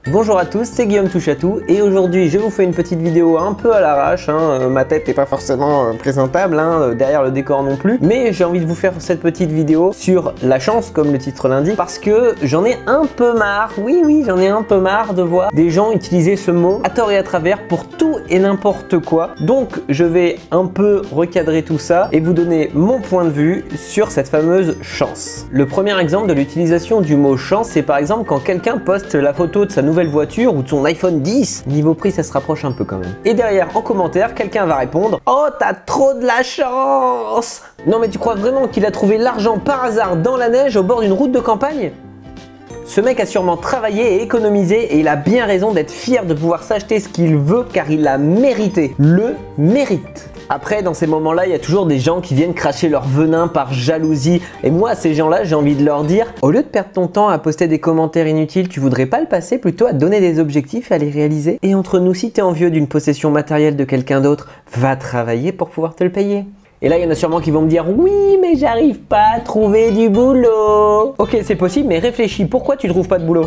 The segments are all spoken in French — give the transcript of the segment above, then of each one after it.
Bonjour à tous, c'est Guillaume Touche à Tout et aujourd'hui je vous fais une petite vidéo un peu à l'arrache, ma tête n'est pas forcément présentable, derrière le décor non plus, mais j'ai envie de vous faire cette petite vidéo sur la chance comme le titre l'indique parce que j'en ai un peu marre, oui j'en ai un peu marre de voir des gens utiliser ce mot à tort et à travers pour tout et n'importe quoi. Donc je vais un peu recadrer tout ça et vous donner mon point de vue sur cette fameuse chance. Le premier exemple de l'utilisation du mot chance, c'est par exemple quand quelqu'un poste la photo de sa nouvelle voiture ou de son iPhone 10, niveau prix ça se rapproche un peu quand même. Et derrière en commentaire quelqu'un va répondre « Oh t'as trop de la chance !» Non mais tu crois vraiment qu'il a trouvé l'argent par hasard dans la neige au bord d'une route de campagne? Ce mec a sûrement travaillé et économisé et il a bien raison d'être fier de pouvoir s'acheter ce qu'il veut car il l'a mérité. Le mérite. Après, dans ces moments-là, il y a toujours des gens qui viennent cracher leur venin par jalousie. Et moi, à ces gens-là, j'ai envie de leur dire, au lieu de perdre ton temps à poster des commentaires inutiles, tu voudrais pas le passer plutôt à te donner des objectifs et à les réaliser? Et entre nous, si t'es envieux d'une possession matérielle de quelqu'un d'autre, va travailler pour pouvoir te le payer. Et là, il y en a sûrement qui vont me dire « Oui, mais j'arrive pas à trouver du boulot !» Ok, c'est possible, mais réfléchis, pourquoi tu trouves pas de boulot?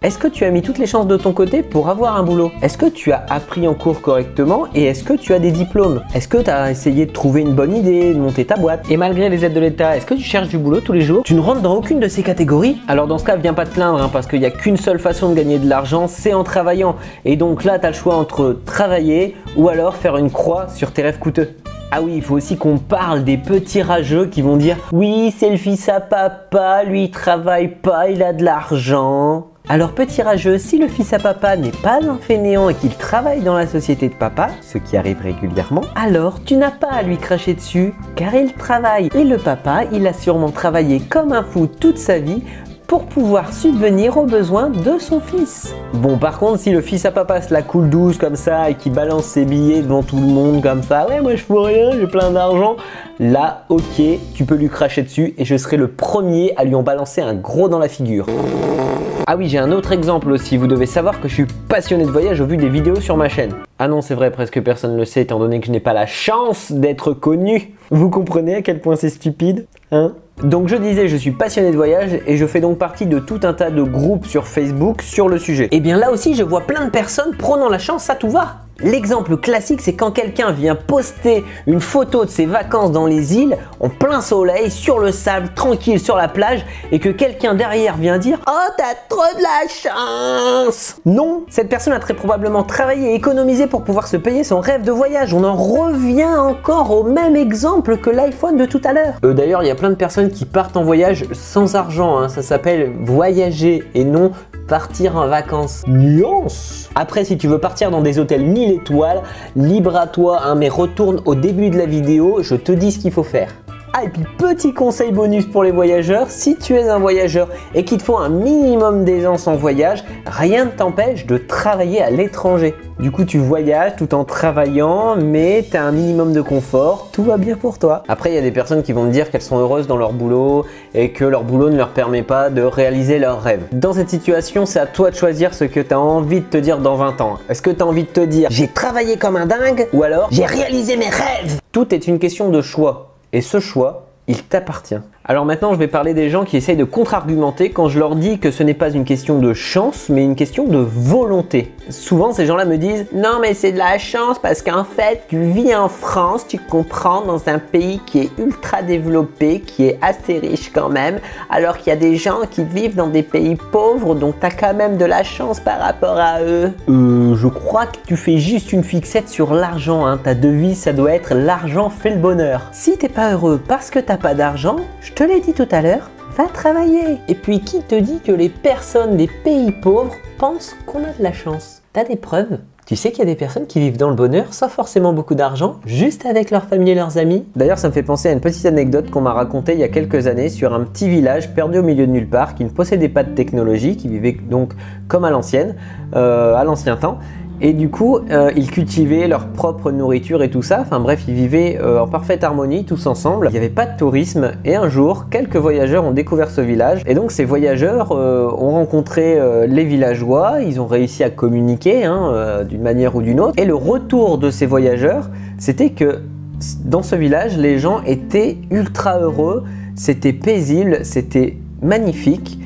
Est-ce que tu as mis toutes les chances de ton côté pour avoir un boulot? Est-ce que tu as appris en cours correctement et est-ce que tu as des diplômes? Est-ce que tu as essayé de trouver une bonne idée, de monter ta boîte? Et malgré les aides de l'État, est-ce que tu cherches du boulot tous les jours? Tu ne rentres dans aucune de ces catégories? Alors dans ce cas, viens pas te plaindre parce qu'il n'y a qu'une seule façon de gagner de l'argent, c'est en travaillant. Et donc là, tu as le choix entre travailler ou alors faire une croix sur tes rêves coûteux. Ah oui, il faut aussi qu'on parle des petits rageux qui vont dire « Oui, c'est le fils à papa, lui il travaille pas, il a de l'argent ». Alors petit rageux, si le fils à papa n'est pas un fainéant et qu'il travaille dans la société de papa, ce qui arrive régulièrement, alors tu n'as pas à lui cracher dessus car il travaille. Et le papa, il a sûrement travaillé comme un fou toute sa vie pour pouvoir subvenir aux besoins de son fils. Bon, par contre, si le fils à papa se la coule douce comme ça et qu'il balance ses billets devant tout le monde comme ça, ouais, moi je fous rien, j'ai plein d'argent, là, ok, tu peux lui cracher dessus et je serai le premier à lui en balancer un gros dans la figure. Ah oui, j'ai un autre exemple aussi, vous devez savoir que je suis passionné de voyage au vu des vidéos sur ma chaîne. Ah non, c'est vrai, presque personne ne le sait étant donné que je n'ai pas la chance d'être connu. Vous comprenez à quel point c'est stupide, Donc je disais, je suis passionné de voyage et je fais donc partie de tout un tas de groupes sur Facebook sur le sujet. Et bien là aussi, je vois plein de personnes prônant la chance à tout va. L'exemple classique, c'est quand quelqu'un vient poster une photo de ses vacances dans les îles, en plein soleil, sur le sable, tranquille sur la plage, et que quelqu'un derrière vient dire « Oh, t'as trop de la chance !» Non, cette personne a très probablement travaillé et économisé pour pouvoir se payer son rêve de voyage. On en revient encore au même exemple que l'iPhone de tout à l'heure. D'ailleurs, il y a plein de personnes qui partent en voyage sans argent, ça s'appelle voyager et non partir en vacances. Nuance. Après, si tu veux partir dans des hôtels 1000 étoiles, libre à toi, mais retourne au début de la vidéo, je te dis ce qu'il faut faire. Ah, et puis petit conseil bonus pour les voyageurs, si tu es un voyageur et qu'il te faut un minimum d'aisance en voyage, rien ne t'empêche de travailler à l'étranger. Du coup, tu voyages tout en travaillant, mais tu as un minimum de confort, tout va bien pour toi. Après, il y a des personnes qui vont me dire qu'elles sont heureuses dans leur boulot et que leur boulot ne leur permet pas de réaliser leurs rêves. Dans cette situation, c'est à toi de choisir ce que tu as envie de te dire dans 20 ans. Est-ce que tu as envie de te dire « J'ai travaillé comme un dingue » ou alors « J'ai réalisé mes rêves ». Tout est une question de choix. Et ce choix, il t'appartient. Alors maintenant, je vais parler des gens qui essayent de contre-argumenter quand je leur dis que ce n'est pas une question de chance, mais une question de volonté. Souvent, ces gens-là me disent « Non, mais c'est de la chance parce qu'en fait, tu vis en France, tu comprends, dans un pays qui est ultra développé, qui est assez riche quand même, alors qu'il y a des gens qui vivent dans des pays pauvres, donc tu as quand même de la chance par rapport à eux. » Je crois que tu fais juste une fixette sur l'argent, Ta devise, ça doit être « L'argent fait le bonheur ». Si t'es pas heureux parce que t'as pas d'argent, je te l'ai dit tout à l'heure, va travailler. Et puis qui te dit que les personnes des pays pauvres pensent qu'on a de la chance? T'as des preuves? Tu sais qu'il y a des personnes qui vivent dans le bonheur sans forcément beaucoup d'argent, juste avec leur famille et leurs amis. D'ailleurs, ça me fait penser à une petite anecdote qu'on m'a racontée il y a quelques années sur un petit village perdu au milieu de nulle part, qui ne possédait pas de technologie, qui vivait donc comme à l'ancienne, à l'ancien temps. Et du coup, ils cultivaient leur propre nourriture et tout ça. Enfin bref, ils vivaient en parfaite harmonie tous ensemble. Il n'y avait pas de tourisme. Et un jour, quelques voyageurs ont découvert ce village. Et donc ces voyageurs ont rencontré les villageois. Ils ont réussi à communiquer d'une manière ou d'une autre. Et le retour de ces voyageurs, c'était que dans ce village, les gens étaient ultra heureux. C'était paisible, c'était magnifique.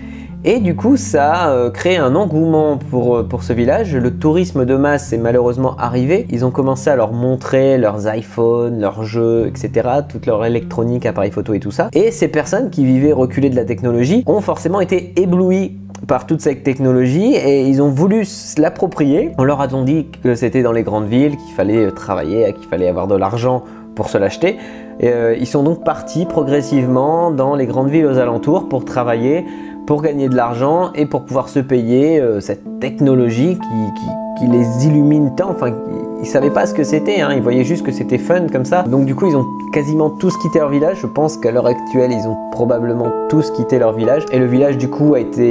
Et du coup, ça a créé un engouement pour ce village. Le tourisme de masse est malheureusement arrivé. Ils ont commencé à leur montrer leurs iPhones, leurs jeux, etc. Toute leur électronique, appareils photo et tout ça. Et ces personnes qui vivaient reculées de la technologie ont forcément été éblouies par toute cette technologie et ils ont voulu l'approprier. On leur a donc dit que c'était dans les grandes villes, qu'il fallait travailler, qu'il fallait avoir de l'argent pour se l'acheter. Ils sont donc partis progressivement dans les grandes villes aux alentours pour travailler, pour gagner de l'argent et pour pouvoir se payer cette technologie qui les illumine tant. Enfin, ils savaient pas ce que c'était, hein, ils voyaient juste que c'était fun comme ça. Donc du coup, ils ont quasiment tous quitté leur village. Je pense qu'à l'heure actuelle, ils ont probablement tous quitté leur village. Et le village du coup a été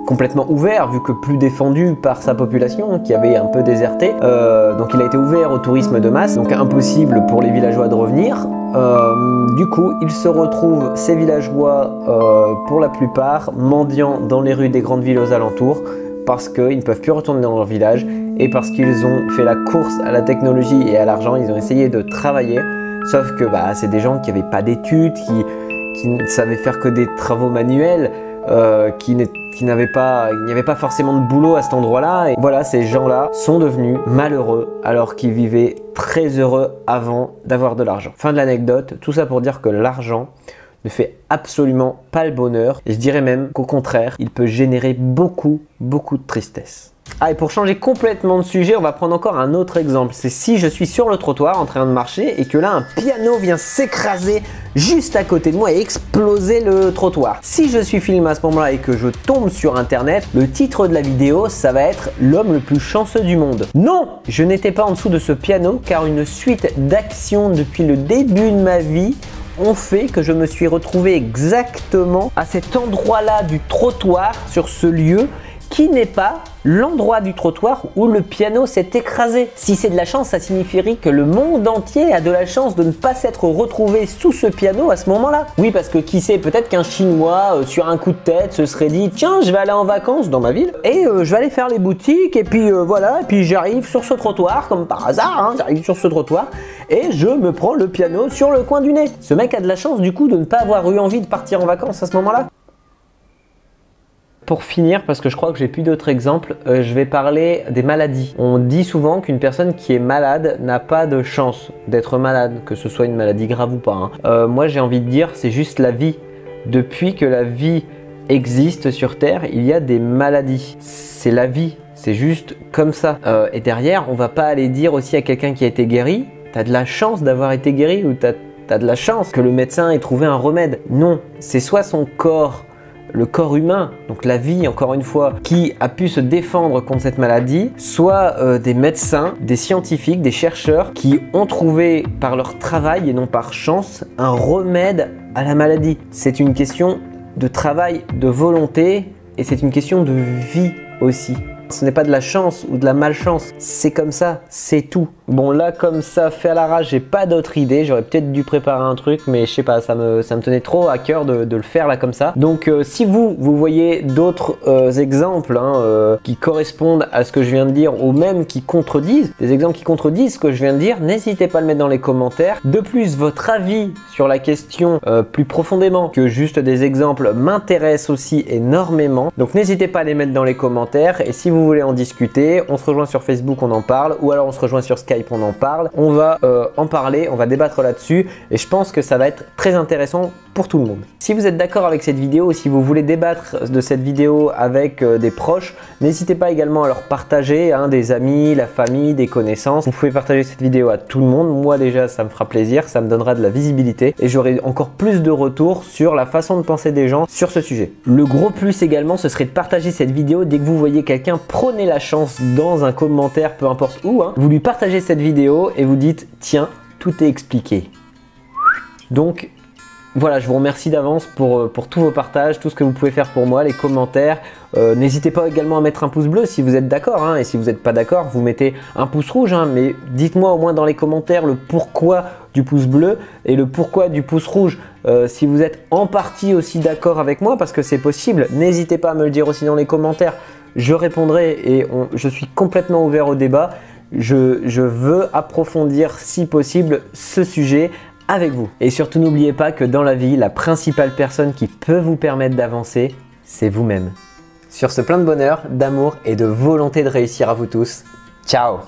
complètement ouvert, vu que plus défendu par sa population, qui avait un peu déserté. Donc il a été ouvert au tourisme de masse, donc impossible pour les villageois de revenir. Du coup, ils se retrouvent, ces villageois, pour la plupart, mendiants dans les rues des grandes villes aux alentours, parce qu'ils ne peuvent plus retourner dans leur village et parce qu'ils ont fait la course à la technologie et à l'argent. Ils ont essayé de travailler, sauf que c'est des gens qui n'avaient pas d'études, qui ne savaient faire que des travaux manuels, il n'y avait pas forcément de boulot à cet endroit-là. Et voilà, ces gens-là sont devenus malheureux alors qu'ils vivaient très heureux avant d'avoir de l'argent. Fin de l'anecdote, tout ça pour dire que l'argent ne fait absolument pas le bonheur. Et je dirais même qu'au contraire, il peut générer beaucoup de tristesse. Ah, et pour changer complètement de sujet, on va prendre encore un autre exemple. C'est si je suis sur le trottoir en train de marcher et que là, un piano vient s'écraser juste à côté de moi et exploser le trottoir. Si je suis filmé à ce moment-là et que je tombe sur internet, le titre de la vidéo, ça va être « L'homme le plus chanceux du monde ». Non, je n'étais pas en dessous de ce piano car une suite d'actions depuis le début de ma vie ont fait que je me suis retrouvé exactement à cet endroit-là du trottoir, sur ce lieu qui n'est pas l'endroit du trottoir où le piano s'est écrasé. Si c'est de la chance, ça signifierait que le monde entier a de la chance de ne pas s'être retrouvé sous ce piano à ce moment-là. Oui, parce que qui sait, peut-être qu'un Chinois, sur un coup de tête, se serait dit « Tiens, je vais aller en vacances dans ma ville et je vais aller faire les boutiques et puis voilà, et puis j'arrive sur ce trottoir, comme par hasard, hein, j'arrive sur ce trottoir et je me prends le piano sur le coin du nez. » Ce mec a de la chance du coup de ne pas avoir eu envie de partir en vacances à ce moment-là. Pour finir, parce que je crois que j'ai plus d'autres exemples, je vais parler des maladies. On dit souvent qu'une personne qui est malade n'a pas de chance d'être malade, que ce soit une maladie grave ou pas, hein. Moi j'ai envie de dire, c'est juste la vie. Depuis que la vie existe sur Terre, il y a des maladies. C'est la vie, c'est juste comme ça. Et derrière, on va pas aller dire aussi à quelqu'un qui a été guéri, t'as de la chance d'avoir été guéri ou t'as de la chance que le médecin ait trouvé un remède. Non, c'est soit son corps, le corps humain, donc la vie encore une fois, qui a pu se défendre contre cette maladie, soit des médecins, des scientifiques, des chercheurs qui ont trouvé par leur travail et non par chance un remède à la maladie. C'est une question de travail, de volonté et c'est une question de vie aussi. Ce n'est pas de la chance ou de la malchance, c'est comme ça, c'est tout. Bon là comme ça, fait à l'arrache, j'ai pas d'autre idée, j'aurais peut-être dû préparer un truc mais je sais pas, ça me tenait trop à cœur de le faire là comme ça. Donc si vous voyez d'autres exemples qui correspondent à ce que je viens de dire ou même qui contredisent, des exemples qui contredisent ce que je viens de dire, n'hésitez pas à le mettre dans les commentaires. De plus, votre avis sur la question plus profondément que juste des exemples m'intéresse aussi énormément. Donc n'hésitez pas à les mettre dans les commentaires et si vous voulez en discuter, on se rejoint sur Facebook, on en parle, ou alors on se rejoint sur Skype, on en parle. On va en parler, on va débattre là-dessus et je pense que ça va être très intéressant pour tout le monde. Si vous êtes d'accord avec cette vidéo, si vous voulez débattre de cette vidéo avec des proches, n'hésitez pas également à leur partager, des amis, la famille, des connaissances. Vous pouvez partager cette vidéo à tout le monde. Moi déjà, ça me fera plaisir, ça me donnera de la visibilité et j'aurai encore plus de retours sur la façon de penser des gens sur ce sujet. Le gros plus également, ce serait de partager cette vidéo dès que vous voyez quelqu'un. Prenez la chance dans un commentaire, peu importe où, vous lui partagez cette vidéo et vous dites « Tiens, tout est expliqué ». Donc, voilà, je vous remercie d'avance pour tous vos partages, tout ce que vous pouvez faire pour moi, les commentaires. N'hésitez pas également à mettre un pouce bleu si vous êtes d'accord, et si vous n'êtes pas d'accord, vous mettez un pouce rouge, mais dites-moi au moins dans les commentaires le pourquoi du pouce bleu et le pourquoi du pouce rouge. Si vous êtes en partie aussi d'accord avec moi, parce que c'est possible, n'hésitez pas à me le dire aussi dans les commentaires. Je répondrai et je suis complètement ouvert au débat. Je veux approfondir si possible ce sujet avec vous. Et surtout n'oubliez pas que dans la vie, la principale personne qui peut vous permettre d'avancer, c'est vous-même. Sur ce, plein de bonheur, d'amour et de volonté de réussir à vous tous. Ciao!